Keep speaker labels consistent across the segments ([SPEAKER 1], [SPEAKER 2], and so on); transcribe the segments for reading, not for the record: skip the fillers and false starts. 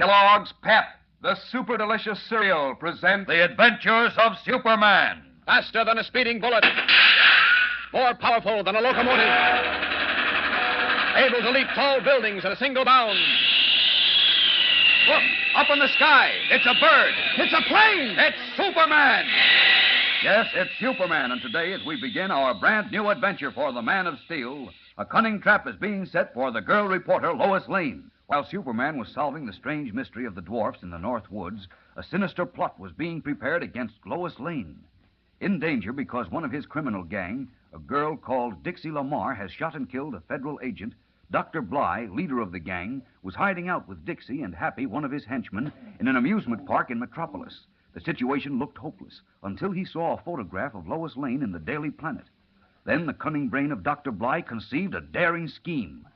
[SPEAKER 1] Kellogg's Pep, the super delicious cereal, presents
[SPEAKER 2] The Adventures of Superman.
[SPEAKER 3] Faster than a speeding bullet. More powerful than a locomotive. Able to leap tall buildings in a single bound. Look, up in the sky. It's a bird. It's a plane. It's Superman.
[SPEAKER 2] Yes, it's Superman, and today, as we begin our brand new adventure for the Man of Steel, a cunning trap is being set for the girl reporter, Lois Lane. While Superman was solving the strange mystery of the dwarfs in the North Woods, a sinister plot was being prepared against Lois Lane. In danger because one of his criminal gang, a girl called Dixie Lamar, has shot and killed a federal agent, Dr. Bly, leader of the gang, was hiding out with Dixie and Happy, one of his henchmen, in an amusement park in Metropolis. The situation looked hopeless until he saw a photograph of Lois Lane in the Daily Planet. Then the cunning brain of Dr. Bly conceived a daring scheme.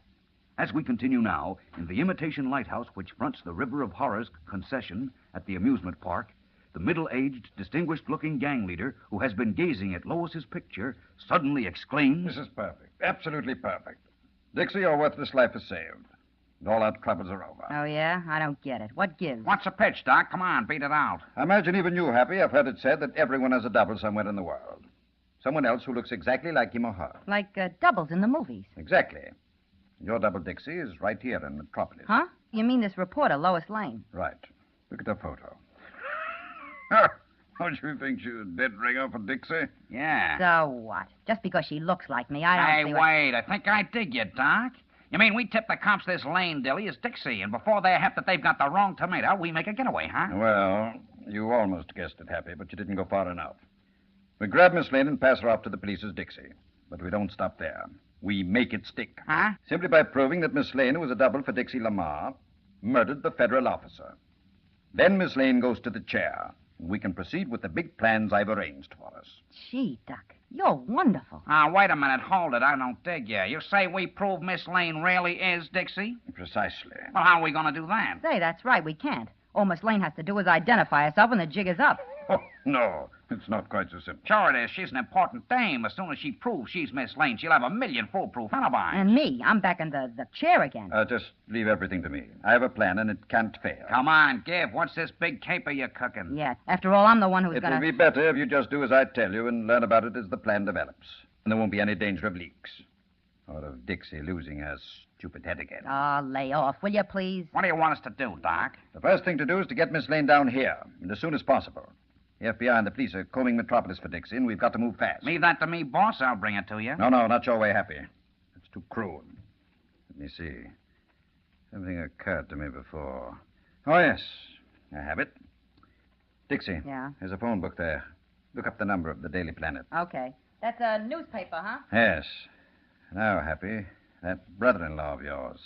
[SPEAKER 2] As we continue now, in the imitation lighthouse which fronts the River of Horrors concession at the amusement park, the middle-aged, distinguished-looking gang leader who has been gazing at Lois's picture suddenly exclaims,
[SPEAKER 4] "This is perfect. Absolutely perfect. Dixie, your worthless life is saved. And all our troubles are over.
[SPEAKER 5] Oh, yeah? I don't get it. What gives?
[SPEAKER 6] What's the pitch, Doc? Come on, beat it out.
[SPEAKER 4] I imagine even you, Happy, have heard it said that everyone has a double somewhere in the world. Someone else who looks exactly like him or her.
[SPEAKER 5] Like doubles in the movies.
[SPEAKER 4] Exactly. Your double, Dixie, is right here in Metropolis.
[SPEAKER 5] Huh? You mean this reporter, Lois Lane?
[SPEAKER 4] Right. Look at her photo. Don't you think she's a dead ringer for Dixie?
[SPEAKER 6] Yeah.
[SPEAKER 5] So what? Just because she looks like me, I don't
[SPEAKER 6] Hey,
[SPEAKER 5] see
[SPEAKER 6] wait. I think I dig you, Doc. You mean we tip the cops this Lane dilly is Dixie, and before they have that they've got the wrong tomato, we make a getaway, huh?
[SPEAKER 4] Well, you almost guessed it, Happy, but you didn't go far enough. We grab Miss Lane and pass her off to the police as Dixie. But we don't stop there. We make it stick.
[SPEAKER 6] Huh?
[SPEAKER 4] Simply by proving that Miss Lane, who was a double for Dixie Lamar, murdered the federal officer. Then Miss Lane goes to the chair. We can proceed with the big plans I've arranged for us.
[SPEAKER 5] Gee, Doc, you're wonderful.
[SPEAKER 6] Wait a minute. Hold it. I don't dig you. You say we prove Miss Lane really is Dixie?
[SPEAKER 4] Precisely.
[SPEAKER 6] Well, how are we going to do that?
[SPEAKER 5] Say, that's right, we can't. All Miss Lane has to do is identify herself and the jig is up.
[SPEAKER 4] Oh, no, it's not quite so simple.
[SPEAKER 6] Sure it is. She's an important dame. As soon as she proves she's Miss Lane, she'll have a million foolproof alibis.
[SPEAKER 5] And me, I'm back in the chair again.
[SPEAKER 4] Just leave everything to me. I have a plan, and it can't fail.
[SPEAKER 6] Come on, give. What's this big caper you're cooking?
[SPEAKER 5] Yeah, after all, I'm the one who's
[SPEAKER 4] It
[SPEAKER 5] gonna...
[SPEAKER 4] will be better if you just do as I tell you and learn about it as the plan develops. And there won't be any danger of leaks. Or of Dixie losing her stupid head again.
[SPEAKER 5] Oh, lay off, will you, please?
[SPEAKER 6] What do you want us to do, Doc?
[SPEAKER 4] The first thing to do is to get Miss Lane down here, and as soon as possible. The FBI and the police are combing Metropolis for Dixie, and we've got to move fast.
[SPEAKER 6] Leave that to me, boss. I'll bring it to you.
[SPEAKER 4] No, not your way, Happy. It's too crude. Let me see. Something occurred to me before. Oh, yes. I have it. Dixie.
[SPEAKER 5] Yeah?
[SPEAKER 4] There's a phone book there. Look up the number of the Daily Planet.
[SPEAKER 5] Okay. That's a newspaper, huh?
[SPEAKER 4] Yes. Now, Happy, that brother-in-law of yours,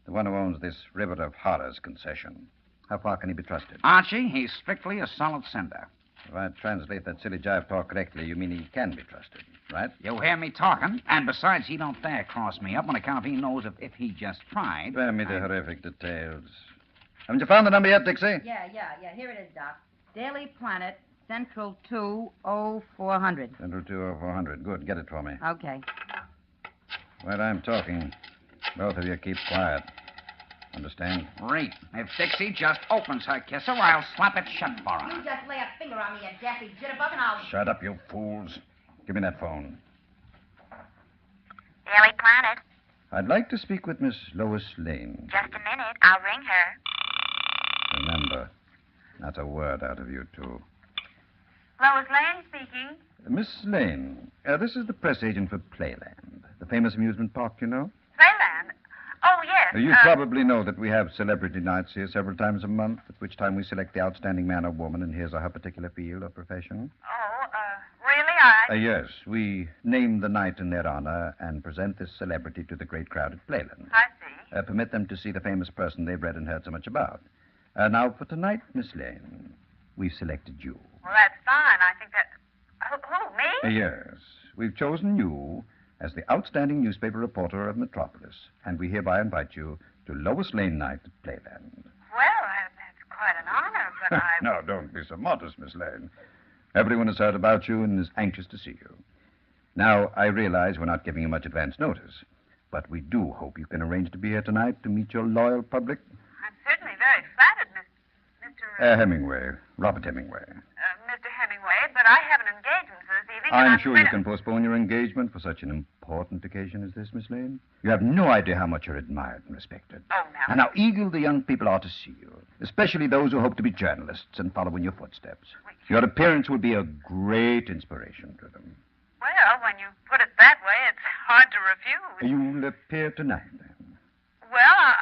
[SPEAKER 4] the one who owns this River of Horrors concession, how far can he be trusted?
[SPEAKER 6] Archie, he's strictly a solid cinder.
[SPEAKER 4] If I translate that silly jive talk correctly, you mean he can be trusted, right?
[SPEAKER 6] You hear me talking? And besides, he don't dare cross me up on account he knows if he just tried.
[SPEAKER 4] Spare me the horrific details. Haven't you found the number yet, Dixie?
[SPEAKER 5] Yeah. Here it is, Doc. Daily Planet, Central 20400.
[SPEAKER 4] Central 20400. Good. Get it for me.
[SPEAKER 5] Okay.
[SPEAKER 4] While I'm talking, both of you keep quiet. Understand?
[SPEAKER 6] Great. If Dixie just opens her kisser, I'll slap it shut for her.
[SPEAKER 5] You just lay a finger on me, you daffy jitterbug, and I'll...
[SPEAKER 4] Shut up, you fools. Give me that phone.
[SPEAKER 7] Daily Planet.
[SPEAKER 4] I'd like to speak with Miss Lois Lane.
[SPEAKER 7] Just a minute. I'll ring her.
[SPEAKER 4] Remember, not a word out of you two.
[SPEAKER 7] Lois Lane speaking.
[SPEAKER 4] Miss Lane, this is the press agent for Playland, the famous amusement park, you know.
[SPEAKER 7] Playland? Oh, yes.
[SPEAKER 4] You probably know that we have celebrity nights here several times a month, at which time we select the outstanding man or woman in his or her particular field or profession.
[SPEAKER 7] Oh, really?
[SPEAKER 4] Yes, we name the night in their honor and present this celebrity to the great crowd at Playland.
[SPEAKER 7] I see.
[SPEAKER 4] Permit them to see the famous person they've read and heard so much about. Now, for tonight, Miss Lane, we've selected you.
[SPEAKER 7] Well, that's fine. I think that... Who, me?
[SPEAKER 4] Yes. We've chosen you as the outstanding newspaper reporter of Metropolis, and we hereby invite you to Lois Lane night at Playland.
[SPEAKER 7] Well, that's quite an honor, but I...
[SPEAKER 4] No, don't be so modest, Miss Lane. Everyone has heard about you and is anxious to see you. Now, I realize we're not giving you much advance notice, but we do hope you can arrange to be here tonight to meet your loyal public.
[SPEAKER 7] I'm certainly very flattered
[SPEAKER 4] Hemingway. Robert Hemingway.
[SPEAKER 7] Mr. Hemingway, but I have an engagement for this evening. and
[SPEAKER 4] I'm sure you can postpone your engagement for such an important occasion as this, Miss Lane. You have no idea how much you're admired and respected.
[SPEAKER 7] Oh, now.
[SPEAKER 4] And how eager the young people are to see you, especially those who hope to be journalists and follow in your footsteps. Your appearance will be a great inspiration to them.
[SPEAKER 7] Well, when you put it that way, it's hard to refuse.
[SPEAKER 4] You'll appear tonight, then.
[SPEAKER 7] Well,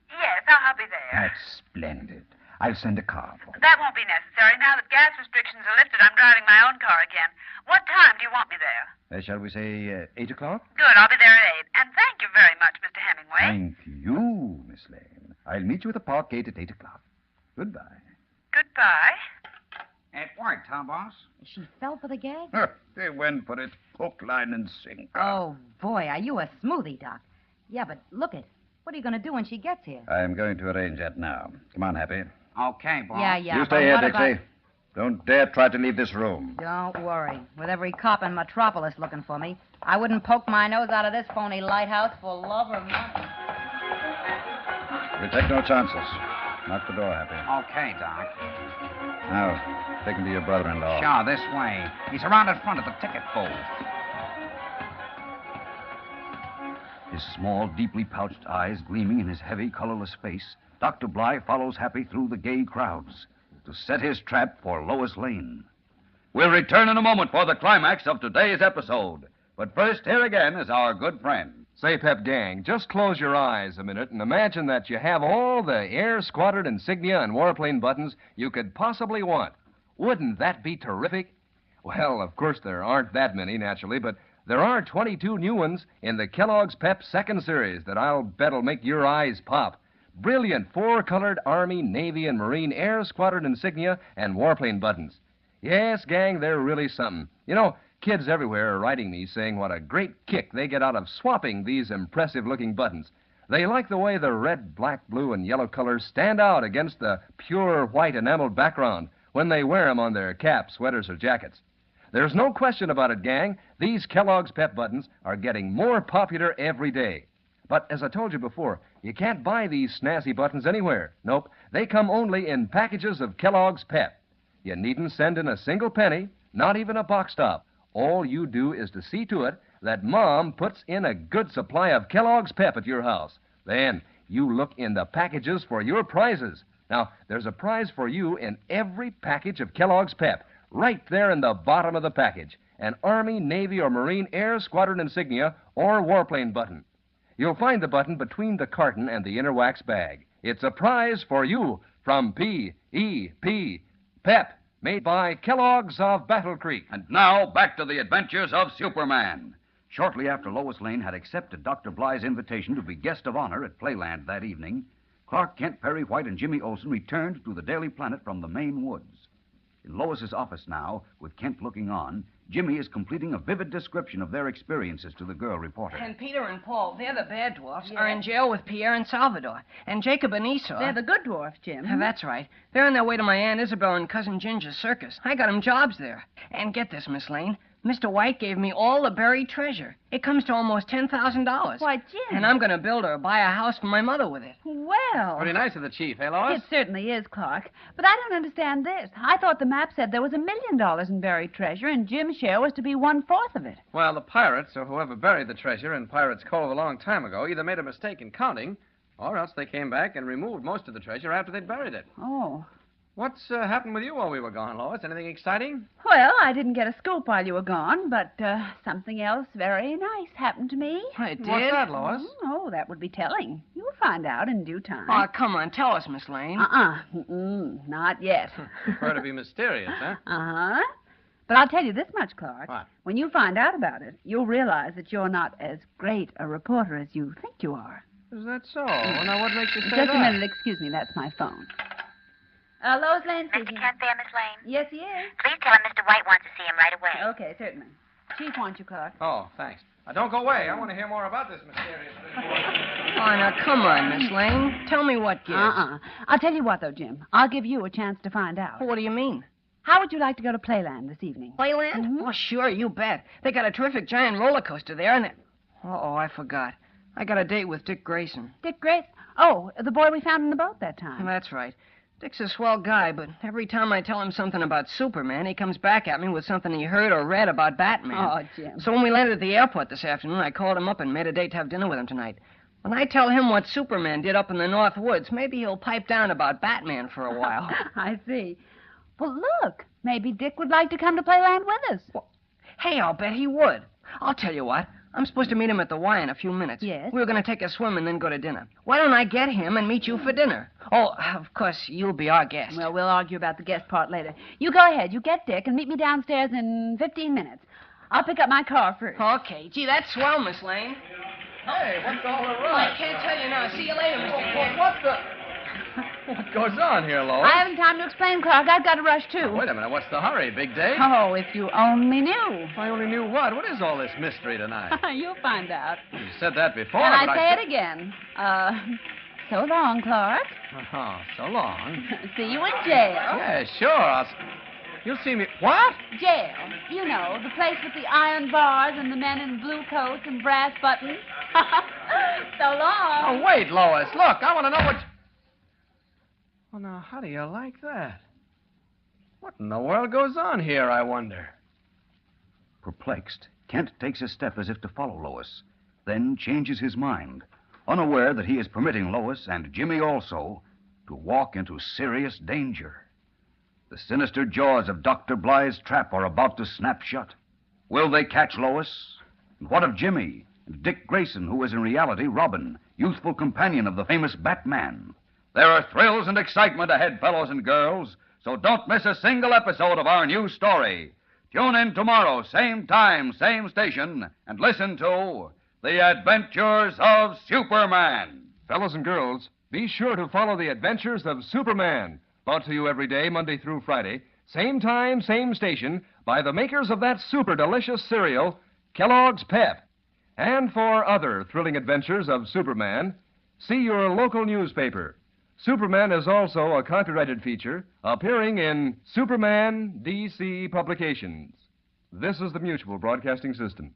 [SPEAKER 7] yes, I'll be there.
[SPEAKER 4] That's splendid. I'll send a car for you.
[SPEAKER 7] That won't be necessary. Now that gas restrictions are lifted, I'm driving my own car again. What time do you want me there?
[SPEAKER 4] Shall we say 8 o'clock?
[SPEAKER 7] Good, I'll be there at 8. And thank you very much, Mr. Hemingway.
[SPEAKER 4] Thank you, Miss Lane. I'll meet you at the park gate at 8 o'clock. Goodbye.
[SPEAKER 7] Goodbye.
[SPEAKER 6] It worked, huh, boss?
[SPEAKER 5] She fell for the gag?
[SPEAKER 4] They went for it. Hook, line, and sinker.
[SPEAKER 5] Oh, boy, are you a smoothie, Doc. Yeah, but look it. What are you going to do when she gets here?
[SPEAKER 4] I'm going to arrange that now. Come on, Happy.
[SPEAKER 6] Okay, boss.
[SPEAKER 5] Yeah.
[SPEAKER 4] You
[SPEAKER 5] but
[SPEAKER 4] stay here,
[SPEAKER 5] what
[SPEAKER 4] Dixie.
[SPEAKER 5] about-
[SPEAKER 4] Don't dare try to leave this room.
[SPEAKER 5] Don't worry. With every cop in Metropolis looking for me, I wouldn't poke my nose out of this phony lighthouse for love or money.
[SPEAKER 4] We take no chances. Lock the door, Happy.
[SPEAKER 6] Okay, Doc.
[SPEAKER 4] Now, take him to your brother-in-law.
[SPEAKER 6] Sure, this way. He's around in front of the ticket booth.
[SPEAKER 2] His small, deeply pouched eyes gleaming in his heavy, colorless face, Dr. Bly follows Happy through the gay crowds to set his trap for Lois Lane. We'll return in a moment for the climax of today's episode. But first, here again is our good friend.
[SPEAKER 1] Say, Pep Gang, just close your eyes a minute and imagine that you have all the air squadron insignia and warplane buttons you could possibly want. Wouldn't that be terrific? Well, of course, there aren't that many, naturally, but there are 22 new ones in the Kellogg's Pep second series that I'll bet'll make your eyes pop. Brilliant four-colored Army, Navy, and Marine air squadron insignia and warplane buttons. Yes, gang, they're really something. You know, kids everywhere are writing me saying what a great kick they get out of swapping these impressive-looking buttons. They like the way the red, black, blue, and yellow colors stand out against the pure white enameled background when they wear them on their caps, sweaters, or jackets. There's no question about it, gang. These Kellogg's Pep buttons are getting more popular every day. But as I told you before, you can't buy these snazzy buttons anywhere. Nope, they come only in packages of Kellogg's Pep. You needn't send in a single penny, not even a box top. All you do is to see to it that Mom puts in a good supply of Kellogg's Pep at your house. Then you look in the packages for your prizes. Now, there's a prize for you in every package of Kellogg's Pep, right there in the bottom of the package. An Army, Navy, or Marine Air Squadron insignia or warplane button. You'll find the button between the carton and the inner wax bag. It's a prize for you from P.E.P. Pep, made by Kellogg's of Battle Creek.
[SPEAKER 2] And now, back to the adventures of Superman. Shortly after Lois Lane had accepted Dr. Bly's invitation to be guest of honor at Playland that evening, Clark Kent, Perry White, and Jimmy Olsen returned to the Daily Planet from the Maine woods. In Lois's office now, with Kent looking on, Jimmy is completing a vivid description of their experiences to the girl reporter.
[SPEAKER 8] And Peter and Paul, they're the bad dwarfs, are in jail with Pierre and Salvador. And Jacob and Esau...
[SPEAKER 5] They're the good dwarfs, Jim.
[SPEAKER 8] That's right. They're on their way to my Aunt Isabel and Cousin Ginger's circus. I got 'em jobs there. And get this, Miss Lane. Mr. White gave me all the buried treasure. It comes to almost $10,000.
[SPEAKER 5] Why, Jim.
[SPEAKER 8] And I'm going to build or buy a house for my mother with it.
[SPEAKER 5] Well.
[SPEAKER 3] Pretty nice of the chief, eh, Lois?
[SPEAKER 9] It certainly is, Clark. But I don't understand this. I thought the map said there was $1 million in buried treasure, and Jim's share was to be 1/4 of it.
[SPEAKER 3] Well, the pirates, or whoever buried the treasure in Pirates' Cove a long time ago, either made a mistake in counting, or else they came back and removed most of the treasure after they'd buried it.
[SPEAKER 9] Oh.
[SPEAKER 3] What's happened with you while we were gone, Lois? Anything exciting?
[SPEAKER 9] Well, I didn't get a scoop while you were gone, but something else very nice happened to me.
[SPEAKER 8] It did?
[SPEAKER 3] What's that, Lois?
[SPEAKER 9] Oh, that would be telling. You'll find out in due time.
[SPEAKER 8] Oh, come on, tell us, Miss Lane.
[SPEAKER 9] Not yet.
[SPEAKER 3] Prefer to be mysterious, huh?
[SPEAKER 9] Uh-huh. But I'll tell you this much, Clark.
[SPEAKER 3] What?
[SPEAKER 9] When you find out about it, you'll realize that you're not as great a reporter as you think you are.
[SPEAKER 3] Is that so? Well, now, what makes you say
[SPEAKER 9] Just
[SPEAKER 3] that?
[SPEAKER 9] a minute, excuse me, that's my phone.
[SPEAKER 5] Lois Lane
[SPEAKER 7] Mr.
[SPEAKER 5] speaking.
[SPEAKER 7] Kent there, Miss Lane?
[SPEAKER 5] Yes, he is.
[SPEAKER 7] Please tell him Mr. White wants to see him right away.
[SPEAKER 5] Okay, certainly. Chief wants you, Clark.
[SPEAKER 3] Oh, thanks. Don't go away. I want to hear more about this mysterious report.
[SPEAKER 8] Oh, now, come on, Miss Lane. Tell me what gives.
[SPEAKER 9] I'll tell you what, though, Jim. I'll give you a chance to find out.
[SPEAKER 8] What do you mean?
[SPEAKER 9] How would you like to go to Playland this evening?
[SPEAKER 8] Playland? Oh, sure, you bet. They got a terrific giant roller coaster there, and Uh-oh, I forgot. I got a date with Dick Grayson.
[SPEAKER 9] Dick Grace? Oh, the boy we found in the boat that time.
[SPEAKER 8] That's right. Dick's a swell guy, but every time I tell him something about Superman, he comes back at me with something he heard or read about Batman.
[SPEAKER 9] Oh, Jim.
[SPEAKER 8] So when we landed at the airport this afternoon, I called him up and made a date to have dinner with him tonight. When I tell him what Superman did up in the North Woods, maybe he'll pipe down about Batman for a while.
[SPEAKER 9] I see. Well, look. Maybe Dick would like to come to Playland with us.
[SPEAKER 8] Well, hey, I'll bet he would. I'll tell you what. I'm supposed to meet him at the Y in a few minutes.
[SPEAKER 9] Yes?
[SPEAKER 8] We were going to take a swim and then go to dinner. Why don't I get him and meet you for dinner? Oh, of course, you'll be our guest.
[SPEAKER 9] Well, we'll argue about the guest part later. You go ahead. You get Dick and meet me downstairs in 15 minutes. I'll pick up my car first.
[SPEAKER 8] Okay. Gee, that's swell, Miss Lane.
[SPEAKER 3] Hey, what's all the
[SPEAKER 8] Oh, I
[SPEAKER 3] rush?
[SPEAKER 8] can't tell you now. See you later, Mr. Kent.
[SPEAKER 3] What the... What goes on here, Lois?
[SPEAKER 9] I haven't time to explain, Clark. I've got to rush, too.
[SPEAKER 3] Oh, wait a minute. What's the hurry? Big day?
[SPEAKER 9] Oh, if you only knew.
[SPEAKER 3] I only knew what. What is all this mystery tonight?
[SPEAKER 9] You'll find out.
[SPEAKER 3] You said that before,
[SPEAKER 9] And
[SPEAKER 3] but
[SPEAKER 9] I say it again. So long, Clark.
[SPEAKER 3] Oh, so long.
[SPEAKER 9] See you in jail.
[SPEAKER 3] Yeah, sure. You'll see me... What?
[SPEAKER 9] Jail. You know, the place with the iron bars and the men in blue coats and brass buttons. So long.
[SPEAKER 3] Oh, wait, Lois. Look, I want to know what... Well, now, how do you like that? What in the world goes on here, I wonder?
[SPEAKER 2] Perplexed, Kent takes a step as if to follow Lois, then changes his mind, unaware that he is permitting Lois and Jimmy also to walk into serious danger. The sinister jaws of Dr. Blys' trap are about to snap shut. Will they catch Lois? And what of Jimmy and Dick Grayson, who is in reality Robin, youthful companion of the famous Batman? There are thrills and excitement ahead, fellows and girls, so don't miss a single episode of our new story. Tune in tomorrow, same time, same station, and listen to The Adventures of Superman.
[SPEAKER 1] Fellows and girls, be sure to follow the adventures of Superman. Brought to you every day, Monday through Friday. Same time, same station, by the makers of that super delicious cereal, Kellogg's Pep. And for other thrilling adventures of Superman, see your local newspaper. Superman is also a copyrighted feature appearing in Superman DC Publications. This is the Mutual Broadcasting System.